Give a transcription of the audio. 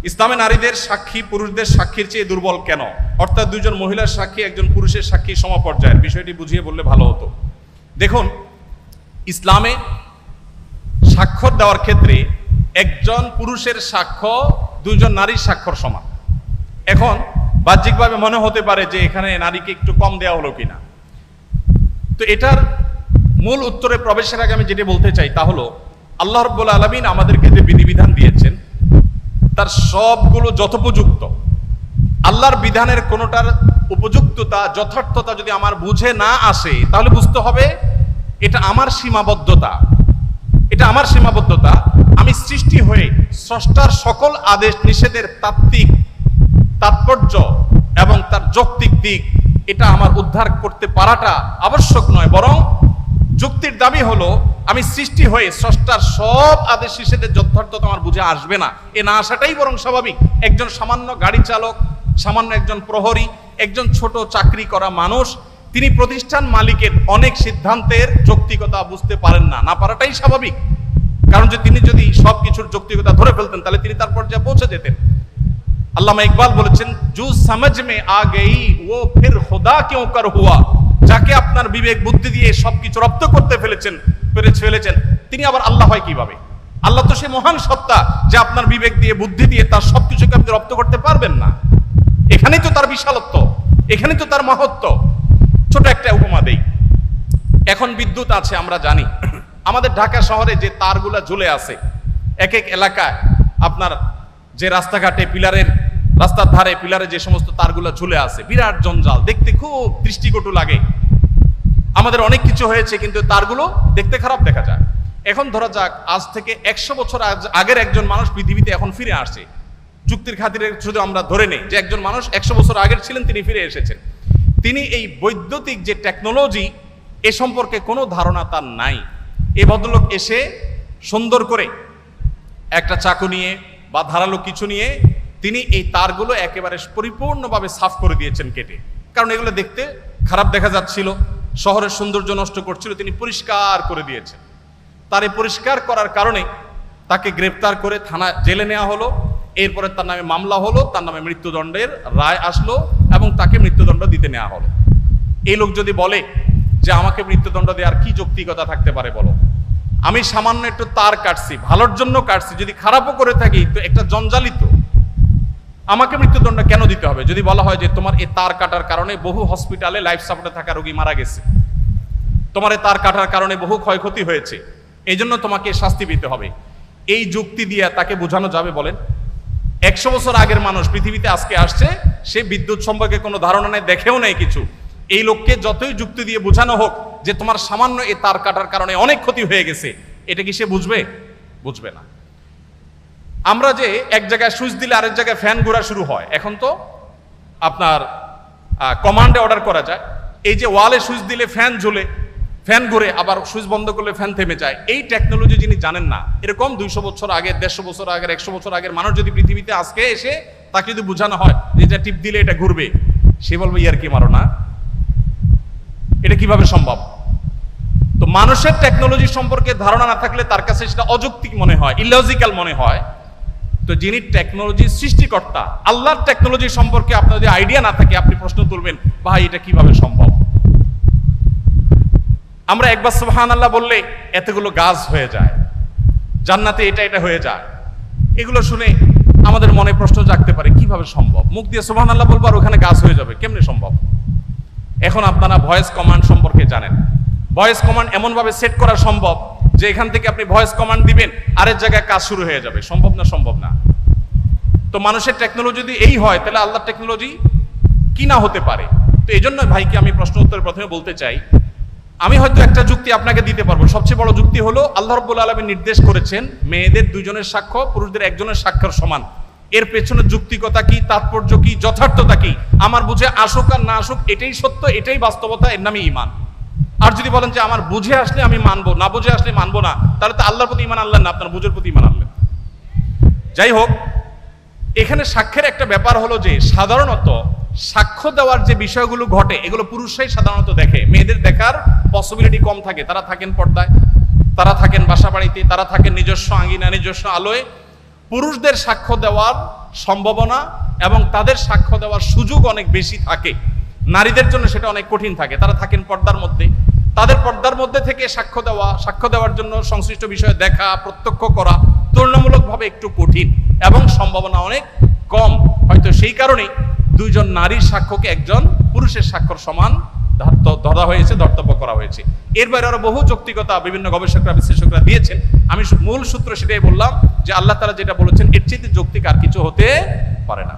ইসলামে নারীদের সাক্ষী পুরুষদের সাক্ষীর চেয়ে দুর্বল কেন? অর্থাৎ দুইজন মহিলার সাক্ষী একজন পুরুষের সাক্ষী সমপর্যায়ের, বিষয়টি বুঝিয়ে বললে ভালো হতো। দেখুন, ইসলামে স্বাক্ষর দেওয়ার ক্ষেত্রে একজন পুরুষের সাক্ষ্য দুইজন নারীর স্বাক্ষর সমান। এখন বাহ্যিকভাবে মনে হতে পারে যে এখানে নারীকে একটু কম দেওয়া হলো কিনা। তো এটার মূল উত্তরে প্রবেশের আগে আমি যেটা বলতে চাই তা হলো, আল্লাহ রাব্বুল আলামিন আমাদেরকে যে বিধিবিধান দিয়েছেন তার সবগুলো যথোপযুক্ত। আল্লাহর বিধানের কোনোটার উপযুক্ততা যথার্থতা যদি আমার বুঝে না আসে, তাহলে বুঝতে হবে এটা আমার সীমাবদ্ধতা। এটা আমার সীমাবদ্ধতা। আমি সৃষ্টি হয়ে স্রষ্টার সকল আদেশ নিষেধের তাত্ত্বিক তাৎপর্য এবং তার যৌক্তিক দিক এটা আমার উদ্ধার করতে পারাটা আবশ্যক নয়, বরং যুক্তির দাবি হলো আমি সৃষ্টি হয়ে স্রষ্টার সব আদেশ নিষেধের যথার্থতা আমার বুঝে আসবে না, এ না আসাটাই বরং স্বাভাবিক। একজন সামান্য গাড়ি চালক, সামান্য একজন প্রহরী, একজন ছোট চাকরি করা মানুষ, তিনি প্রতিষ্ঠান মালিকের অনেক সিদ্ধান্তের যৌক্তিকতা বুঝতে পারেন না, না পারাটাই স্বাভাবিক। কারণ যে তিনি যদি সবকিছুর যৌক্তিকতা ধরে ফেলতেন তাহলে তিনি তার পর্যায়ে পৌঁছে যেতেন। আল্লামা ইকবাল বলেছেন, জু সমঝ মে আ গই ও ফির খুদা কিউ কর হুয়া। যাকে আপনার বিবেক বুদ্ধি দিয়ে সবকিছু রপ্ত করতে ফেলেছেন তিনি আবার আল্লাহ হয় কিভাবে? আল্লাহ তো সে মহান সত্তা যে আপনার বিবেক দিয়ে বুদ্ধি দিয়ে তার সবকিছুকে আপনি রপ্ত করতে পারবেন না। এখানেই তো তার বিশালত্ব, এখানেই তো তার মহত্ব। ছোট একটা উপমা দেই। এখন বিদ্যুৎ আছে, আমরা জানি আমাদের ঢাকা শহরে যে তারগুলা ঝুলে আছে, এক এক এলাকায় আপনার যে রাস্তাঘাটে রাস্তার ধারে পিলারে যে সমস্ত তারগুলা ঝুলে আছে, বিরাট জঞ্জাল, দেখতে খুব দৃষ্টিকটু লাগে। আমাদের অনেক কিছু হয়েছে কিন্তু তারগুলো দেখতে খারাপ দেখা যায়। এখন ধরা যাক আজ থেকে 100 বছর আগের একজন মানুষ পৃথিবীতে এখন ফিরে আসছে। যুক্তির খাতিরে শুধু আমরা ধরে নেই যে একজন মানুষ 100 বছর আগের ছিলেন, তিনি ফিরে এসেছেন। তিনি এই বৈদ্যুতিক যে টেকনোলজি এ সম্পর্কে কোনো ধারণা তার নাই। এই ভদ্রলোক এসে সুন্দর করে একটা চাকু নিয়ে বা ধারালো কিছু নিয়ে তিনি এই তারগুলো একেবারে পরিপূর্ণভাবে সাফ করে দিয়েছেন কেটে। কারণ এগুলো দেখতে খারাপ দেখা যাচ্ছিল, শহরের সৌন্দর্য নষ্ট করছিল, তিনি পরিষ্কার করে দিয়েছেন। তার এই পরিষ্কার করার কারণে তাকে গ্রেফতার করে থানা জেলে নেওয়া হলো। এরপরে তার নামে মামলা হলো, তার নামে মৃত্যুদণ্ডের রায় আসলো এবং তাকে মৃত্যুদণ্ড দিতে নেওয়া হলো। এই লোক যদি বলে যে আমাকে মৃত্যুদণ্ড দেওয়ার কি যৌক্তিকতা থাকতে পারে বলো? আমি সামান্য একটু তার কাটছি, ভালোর জন্য কাটছি, যদি খারাপও করে থাকি তো একটা জঞ্জালিত, আমাকে মৃত্যুদণ্ড কেন দিতে হবে? যদি বলা হয় যে তোমার এই তার কাটার কারণে বহু হসপিটালে লাইফ সাপোর্টে থাকা রোগী মারা গেছে, তোমার এই তার কাটার কারণে বহু ক্ষয়ক্ষতি হয়েছে, এই জন্য তোমাকে শাস্তি পেতে হবে, এই যুক্তি দিয়ে তাকে বোঝানো যাবে বলেন? 100 বছর আগের মানুষ পৃথিবীতে আজকে আসছে, সে বিদ্যুৎ সম্পর্কে কোনো ধারণা নেই, দেখেও নেই কিছু। এই লোককে যতই যুক্তি দিয়ে বোঝানো হোক যে তোমার সামান্য এই তার কাটার কারণে অনেক ক্ষতি হয়ে গেছে, এটা কি সে বুঝবে? বুঝবে না। আমরা যে এক জায়গায় সুইচ দিলে আরেক জায়গায় ফ্যান ঘোরা শুরু হয়, এখন তো আপনার কমান্ডে অর্ডার করা যায়। এই যে ওয়ালে সুইচ দিলে ফ্যান ঝুলে, ফ্যান ঘুরে, আবার সুইচ বন্ধ করলে ফ্যান থেমে যায়, এই টেকনোলজি যিনি জানেন না, এরকম 200 বছর আগে, 150 বছর আগের, 100 বছর আগের মানুষ যদি পৃথিবীতে আজকে এসে তাকে যদি বোঝানো হয় যে এটা টিপ দিলে এটা ঘুরবে, সে বলবে ইয়ার কি মারো না, এটা কিভাবে সম্ভব? তো মানুষের টেকনোলজি সম্পর্কে ধারণা না থাকলে তার কাছে সেটা অযৌক্তিক মনে হয়, ইলজিক্যাল মনে হয়। তো যিনি টেকনোলজির সৃষ্টিকর্তা, আল্লাহর টেকনোলজি সম্পর্কে আপনার যদি আইডিয়া না থাকে, আপনি প্রশ্ন তুলবেন ভাই এটা কিভাবে সম্ভব? আমরা একবার সুবহানাল্লাহ বললে এতগুলো গাছ হয়ে যায়, জান্নাতে এটা এটা হয়ে যায়। এগুলো শুনে আমাদের মনে প্রশ্ন জাগতে পারে কিভাবে সম্ভব? মুখ দিয়ে সুবহানাল্লাহ বলবো আর ওখানে গাছ হয়ে যাবে, কেমনে সম্ভব? এখন আপনারা ভয়েস কমান্ড সম্পর্কে জানেন। ভয়েস কমান্ড এমনভাবে সেট করা সম্ভব যে এখান থেকে আপনি ভয়েস কমান্ড দিবেন, আরেক জায়গায় কাজ শুরু হয়ে যাবে। সম্ভব না? সম্ভব না। তো মানুষের টেকনোলজি যদি এই হয়, তাহলে আল্লাহর টেকনোলজি কি না হতে পারে? তো এই জন্য ভাইকে আমি প্রশ্ন উত্তরে প্রথমে বলতে চাই, আমি হয়তো একটা যুক্তি আপনাকে দিতে পারবো। সবচেয়ে বড় যুক্তি হলো আল্লাহ রাব্বুল আলামিন নির্দেশ করেছেন মেয়েদের 2 জনের সাক্ষ্য পুরুষদের 1 জনের সাক্ষ্যের সমান। এর পেছনে যুক্তিকতা কি, তাৎপর্য কি, যথার্থতা কি, আমার বুঝে আসুক আর না আসুক, এটাই সত্য, এটাই বাস্তবতা, এর নামই ঈমান। আর যদি বলেন যে আমার বুঝে আসলে আমি মানবো, না বুঝে আসলে মানবো না, তাহলে তো আল্লাহর প্রতি ঈমান আনলেন না, আপনার বুঝের প্রতি ঈমান আনলেন। যাই হোক, এখানে সাক্ষ্যের একটা ব্যাপার হলো যে সাধারণত সাক্ষ্য দেওয়ার যে বিষয়গুলো ঘটে এগুলো পুরুষরাই সাধারণত দেখে, মেয়েদের দেখার পসিবিলিটি কম থাকে। তারা থাকেন পর্দায়, তারা থাকেন বাসা বাড়িতে, তারা থাকেন নিজস্ব আঙ্গিনা, নিজস্ব আলোয়। পুরুষদের সাক্ষ্য দেওয়ার সম্ভাবনা এবং তাদের সাক্ষ্য দেওয়ার সুযোগ অনেক বেশি থাকে। নারীদের জন্য সেটা অনেক কঠিন থাকে, তারা থাকেন পর্দার মধ্যে, তাদের পর্দার মধ্যে থেকে সাক্ষ্য দেওয়ার জন্য সংশ্লিষ্ট বিষয়ে দেখা, প্রত্যক্ষ করা তুলনামূলকভাবে একটু কঠিন এবং সম্ভাবনা অনেক কম। হয়তো সেই কারণেই দুইজন নারীর সাক্ষ্যকে একজন পুরুষের সাক্ষ্যর সমান ধরা হয়েছে, ধর্তব্য করা হয়েছে। এর বাইরে আরো বহু যৌক্তিকতা বিভিন্ন গবেষকরা বিশ্লেষকরা দিয়েছেন। আমি মূল সূত্র সেটাই বললাম যে আল্লাহ তাআলা যেটা বলেছেন এর চেয়ে যৌক্তিক আর কিছু হতে পারে না।